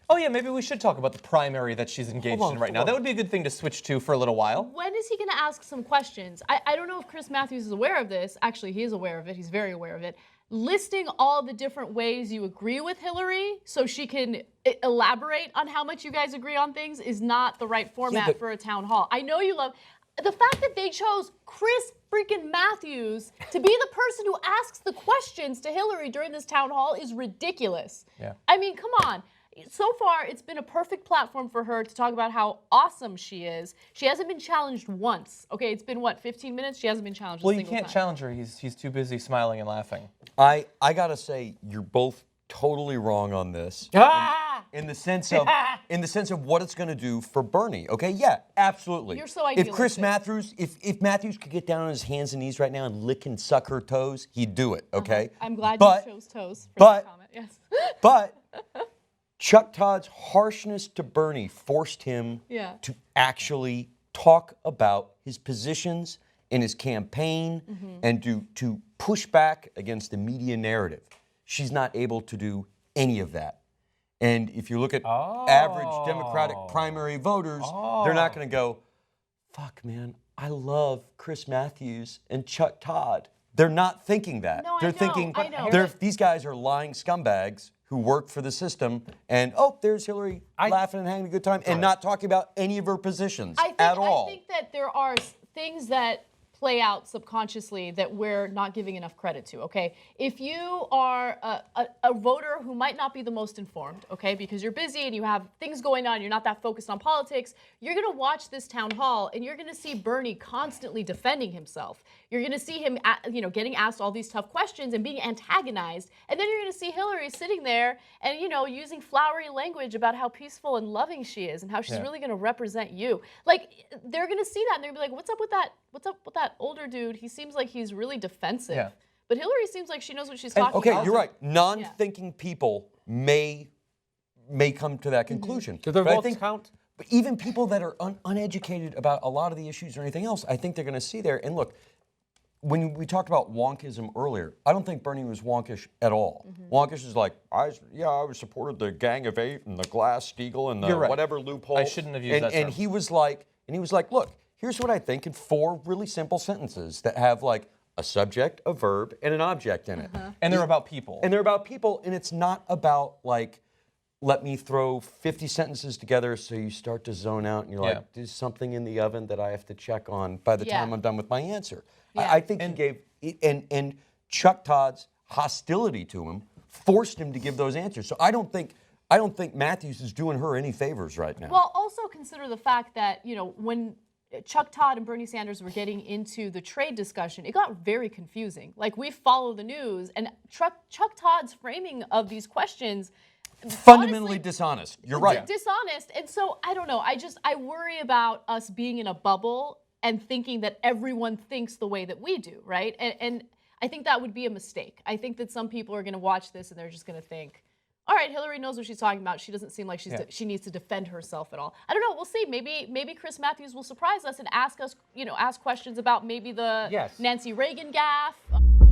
Oh yeah, maybe we should talk about the primary that she's engaged in right now. That would be a good thing to switch to for a little while. When is he going to ask some questions? I don't know if Chris Matthews is aware of this. Actually, he is aware of it. He's very aware of it. Listing all the different ways you agree with Hillary so she can elaborate on how much you guys agree on things is not the right format for a town hall. I know you love the fact that they chose Chris freaking Matthews to be the person who asks the questions to Hillary during this town hall is ridiculous. Yeah. I mean, come on. So far, it's been a perfect platform for her to talk about how awesome she is. She hasn't been challenged once. Okay, it's been, what, 15 minutes? She hasn't been challenged a single time. Well, you can't challenge her. He's too busy smiling and laughing. I gotta say, you're both totally wrong on this. In the sense of what it's going to do for Bernie. Okay, yeah, absolutely. You're so idealistic. If Chris Matthews, if Matthews could get down on his hands and knees right now and lick and suck her toes, he'd do it. Okay. I'm glad you chose toes for that comment. Yes. But Chuck Todd's harshness to Bernie forced him to actually talk about his positions in his campaign and to push back against the media narrative. She's not able to do any of that. And if you look at average Democratic primary voters, they're not going to go, fuck, man, I love Chris Matthews and Chuck Todd. They're not thinking that. No, they're I know. These guys are lying scumbags who work for the system, and there's Hillary laughing and having a good time and not talking about any of her positions at all. I think that there are things that play out subconsciously that we're not giving enough credit to, okay? If you are a voter who might not be the most informed, okay, because you're busy and you have things going on, you're not that focused on politics, you're going to watch this town hall and you're going to see Bernie constantly defending himself. You're going to see him, getting asked all these tough questions and being antagonized, and then you're going to see Hillary sitting there and, using flowery language about how peaceful and loving she is and how she's really going to represent you. Like, they're going to see that and they're going to be like, what's up with that? What's up with that older dude? He seems like he's really defensive. Yeah. But Hillary seems like she knows what she's talking about. Okay, you're right. Non-thinking people may come to that conclusion. Do their votes count? But even people that are uneducated about a lot of the issues or anything else, I think they're going to see there. And look, when we talked about wonkism earlier, I don't think Bernie was wonkish at all. Wonkish is like, I supported the Gang of Eight and the Glass-Steagall and the whatever loophole. I shouldn't have used that term. And he was like, look, here's what I think in 4 really simple sentences that have like a subject, a verb, and an object in it. And they're about people. And they're about people, and it's not about like, let me throw 50 sentences together so you start to zone out and you're like, there's something in the oven that I have to check on by the time I'm done with my answer. I think he gave, and Chuck Todd's hostility to him forced him to give those answers. So I don't think Matthews is doing her any favors right now. Well, also consider the fact that, when Chuck Todd and Bernie Sanders were getting into the trade discussion, it got very confusing. Like, we follow the news, and Chuck Todd's framing of these questions fundamentally dishonest. You're right. Dishonest. And so, I don't know. I worry about us being in a bubble and thinking that everyone thinks the way that we do, right? And I think that would be a mistake. I think that some people are going to watch this and they're just going to think, all right, Hillary knows what she's talking about. She doesn't seem like she needs to defend herself at all. I don't know. We'll see. Maybe Chris Matthews will surprise us and ask us, ask questions about maybe the Nancy Reagan gaffe.